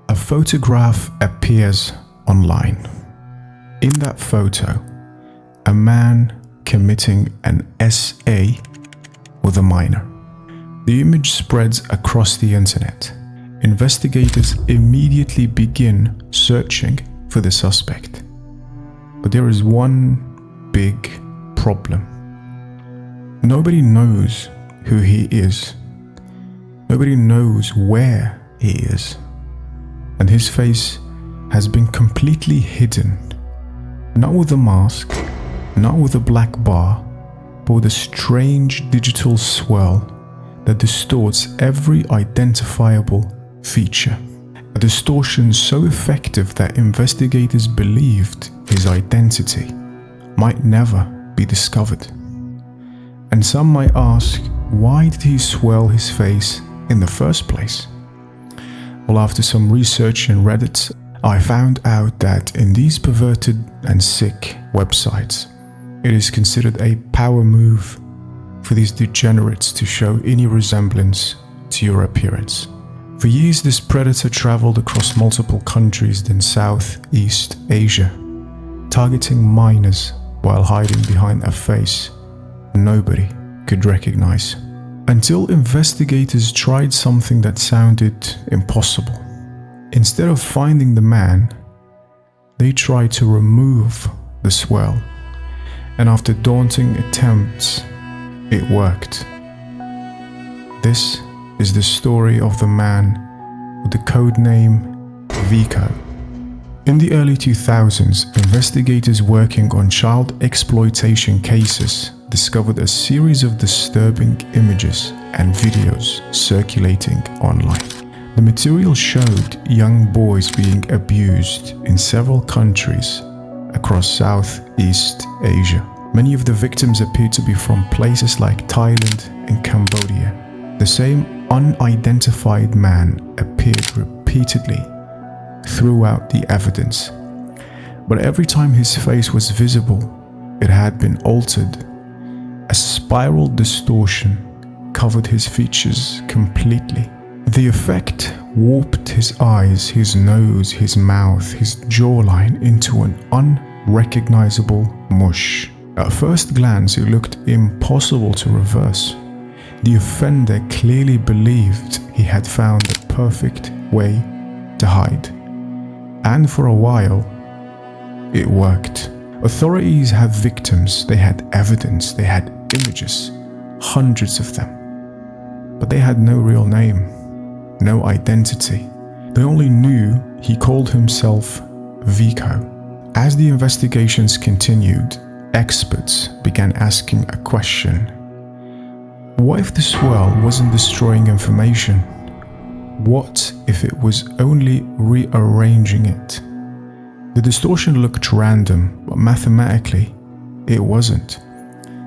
A photograph appears online. In that photo, a man committing an SA with a minor. The image spreads across the internet. Investigators immediately begin searching for the suspect. But there is one big problem. Nobody knows who he is. Nobody knows where he is. And his face has been completely hidden. Not with a mask, not with a black bar, but with a strange digital swirl that distorts every identifiable feature. A distortion so effective that investigators believed his identity might never be discovered. And some might ask, why did he swirl his face in the first place? Well, after some research in Reddit, I found out that in these perverted and sick websites, it is considered a power move for these degenerates to show any resemblance to your appearance. For years, this predator traveled across multiple countries in Southeast Asia, targeting minors while hiding behind a face nobody could recognize. Until investigators tried something that sounded impossible. Instead of finding the man, they tried to remove the swirl. And after daunting attempts, it worked. This is the story of the man with the codename Vico. In the early 2000s, investigators working on child exploitation cases discovered a series of disturbing images and videos circulating online. The material showed young boys being abused in several countries across Southeast Asia. Many of the victims appeared to be from places like Thailand and Cambodia. The same unidentified man appeared repeatedly throughout the evidence, but every time his face was visible, it had been altered. A spiral distortion covered his features completely. The effect warped his eyes, his nose, his mouth, his jawline into an unrecognizable mush. At first glance, it looked impossible to reverse. The offender clearly believed he had found the perfect way to hide. And for a while, it worked. Authorities had victims, they had evidence, they had images, hundreds of them. But they had no real name, no identity. They only knew he called himself Vico. As the investigations continued, experts began asking a question. What if the swirl wasn't destroying information? What if it was only rearranging it? The distortion looked random, but mathematically, it wasn't.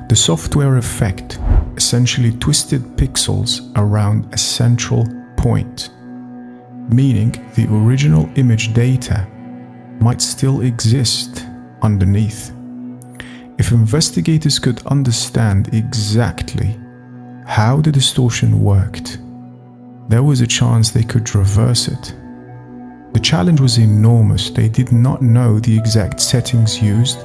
The software effect essentially twisted pixels around a central point, meaning the original image data might still exist underneath. If investigators could understand exactly how the distortion worked, there was a chance they could reverse it. The challenge was enormous. They did not know the exact settings used.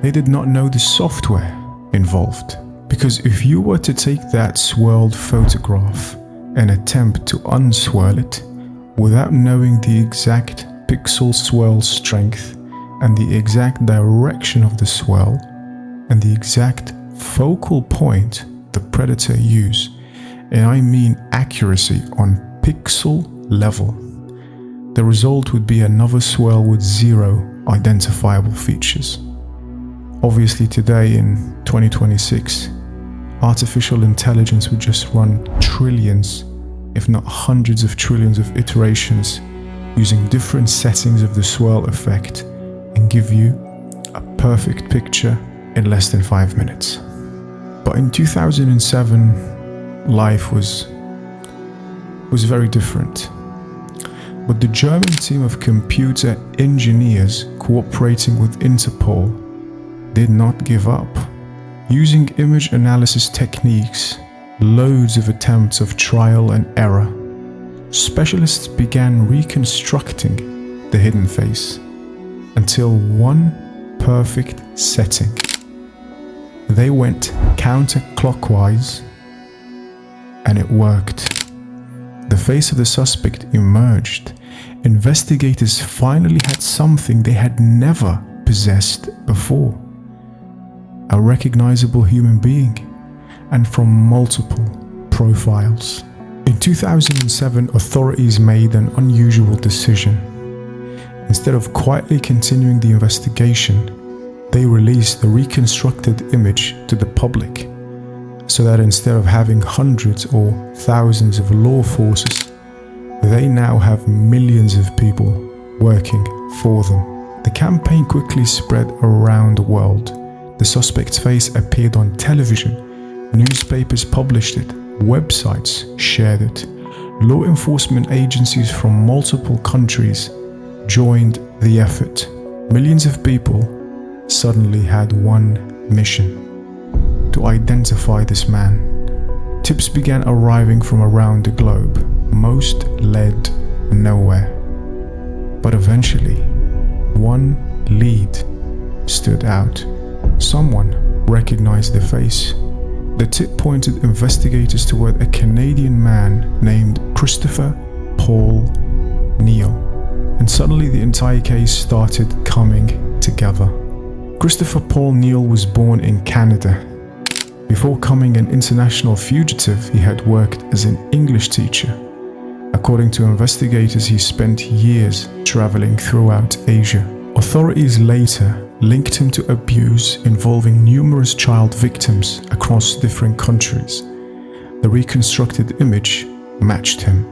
They did not know the software involved. Because if you were to take that swirled photograph and attempt to unswirl it without knowing the exact pixel swirl strength and the exact direction of the swirl and the exact focal point the predator used, and I mean accuracy on pixel level, the result would be another swirl with zero identifiable features. Obviously today in 2026, artificial intelligence would just run trillions, if not hundreds of trillions of iterations using different settings of the swirl effect and give you a perfect picture in less than 5 minutes. But in 2007, life was very different. But the German team of computer engineers cooperating with INTERPOL did not give up. Using image analysis techniques, loads of attempts of trial and error, specialists began reconstructing the hidden face until one perfect setting. They went counterclockwise and it worked. The face of the suspect emerged. Investigators finally had something they had never possessed before. A recognizable human being, and from multiple profiles. In 2007, authorities made an unusual decision. Instead of quietly continuing the investigation, they released the reconstructed image to the public, so that instead of having hundreds or thousands of law forces, they now have millions of people working for them. The campaign quickly spread around the world. The suspect's face appeared on television, newspapers published it, websites shared it. Law enforcement agencies from multiple countries joined the effort. Millions of people suddenly had one mission: to identify this man. Tips began arriving from around the globe. Most led nowhere. But eventually, one lead stood out. Someone recognized the face. The tip pointed investigators toward a Canadian man named Christopher Paul Neal, and suddenly the entire case started coming together. Christopher Paul Neal was born in Canada. Before becoming an international fugitive, he had worked as an English teacher. According to investigators, he spent years traveling throughout Asia. Authorities later linked him to abuse involving numerous child victims across different countries. The reconstructed image matched him.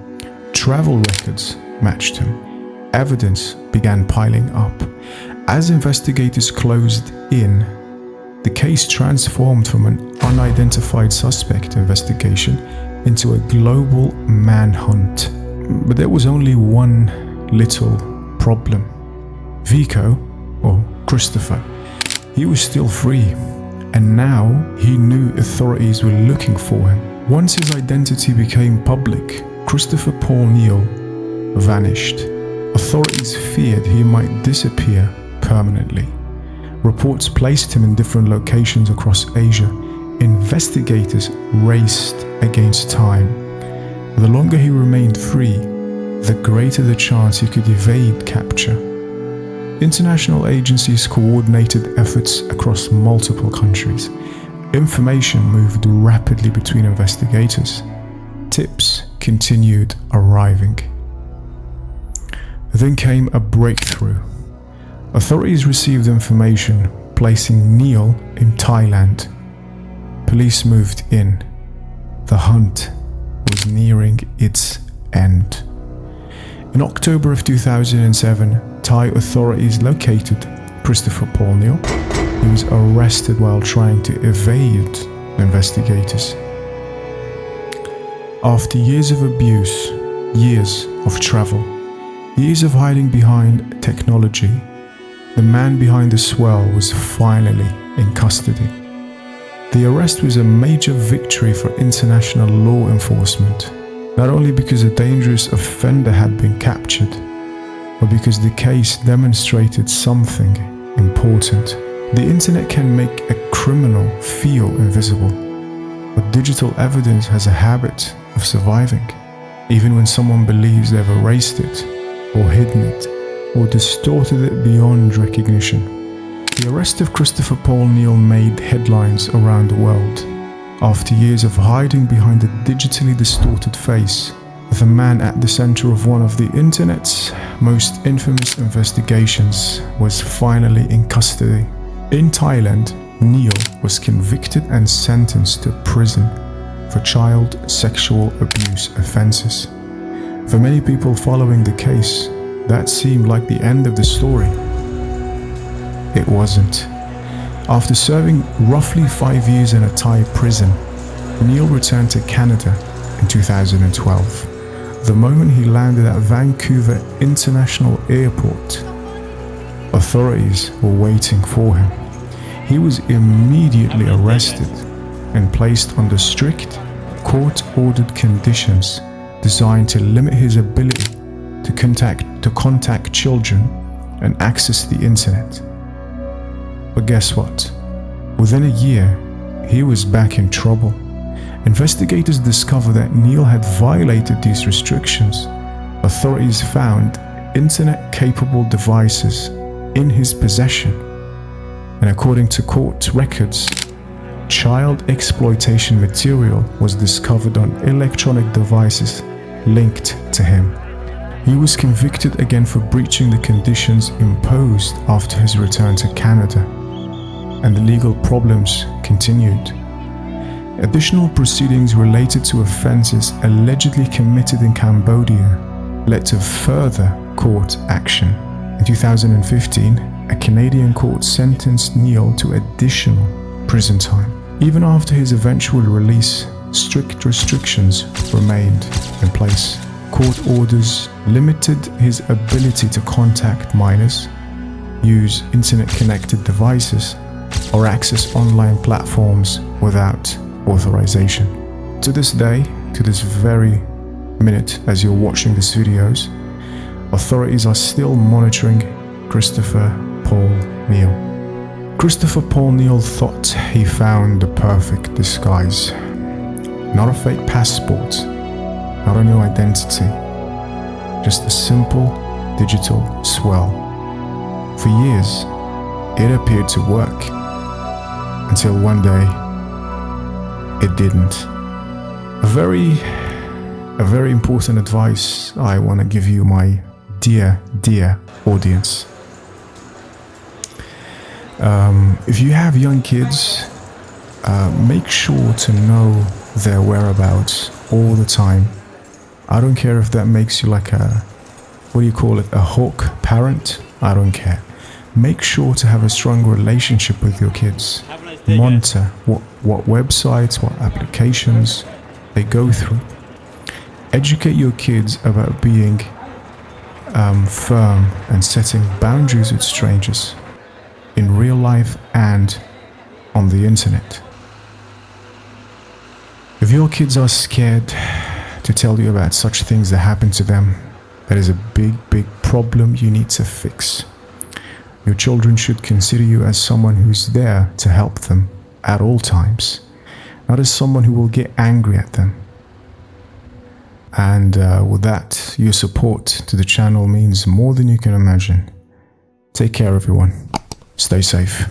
Travel records matched him. Evidence began piling up. As investigators closed in, the case transformed from an unidentified suspect investigation into a global manhunt. But there was only one little problem. Vico, or Christopher, he was still free, and now he knew authorities were looking for him. Once his identity became public, Christopher Paul Neal vanished. Authorities feared he might disappear permanently. Reports placed him in different locations across Asia. Investigators raced against time. The longer he remained free, the greater the chance he could evade capture. International agencies coordinated efforts across multiple countries. Information moved rapidly between investigators. Tips continued arriving. Then came a breakthrough. Authorities received information placing Neal in Thailand. Police moved in. The hunt was nearing its end. In October of 2007, Thai authorities located Christopher Paul Neal. He was arrested while trying to evade investigators. After years of abuse, years of travel, years of hiding behind technology, the man behind the Swirl was finally in custody. The arrest was a major victory for international law enforcement, not only because a dangerous offender had been captured, but because the case demonstrated something important. The internet can make a criminal feel invisible, but digital evidence has a habit of surviving, even when someone believes they've erased it, or hidden it, or distorted it beyond recognition. The arrest of Christopher Paul Neal made headlines around the world. After years of hiding behind a digitally distorted face, the man at the center of one of the internet's most infamous investigations was finally in custody. In Thailand, Neal was convicted and sentenced to prison for child sexual abuse offenses. For many people following the case, that seemed like the end of the story. It wasn't. After serving roughly 5 years in a Thai prison, Neal returned to Canada in 2012. The moment he landed at Vancouver International Airport, authorities were waiting for him. He was immediately arrested and placed under strict court-ordered conditions designed to limit his ability to contact children and access the internet. But guess what? Within a year, he was back in trouble. Investigators discovered that Neil had violated these restrictions. Authorities found internet-capable devices in his possession, and according to court records, child exploitation material was discovered on electronic devices linked to him. He was convicted again for breaching the conditions imposed after his return to Canada, and the legal problems continued. Additional proceedings related to offences allegedly committed in Cambodia led to further court action. In 2015, a Canadian court sentenced Neil to additional prison time. Even after his eventual release, strict restrictions remained in place. Court orders limited his ability to contact minors, use internet-connected devices, or access online platforms without authorization. To this day, to this very minute as you're watching these videos, authorities are still monitoring Christopher Paul Neil. Christopher Paul Neil thought he found the perfect disguise. Not a fake passport, not a new identity, just a simple digital swirl. For years, it appeared to work, until one day, it didn't. A very important advice I want to give you, my dear audience. If you have young kids, make sure to know their whereabouts all the time. I don't care if that makes you like a hawk parent. I don't care. Make sure to have a strong relationship with your kids. Monitor what websites, what applications they go through. Educate your kids about being firm and setting boundaries with strangers in real life and on the internet. If your kids are scared to tell you about such things that happen to them, that is a big problem you need to fix. Your children should consider you as someone who's there to help them at all times, not as someone who will get angry at them. And with that, your support to the channel means more than you can imagine. Take care, everyone. Stay safe.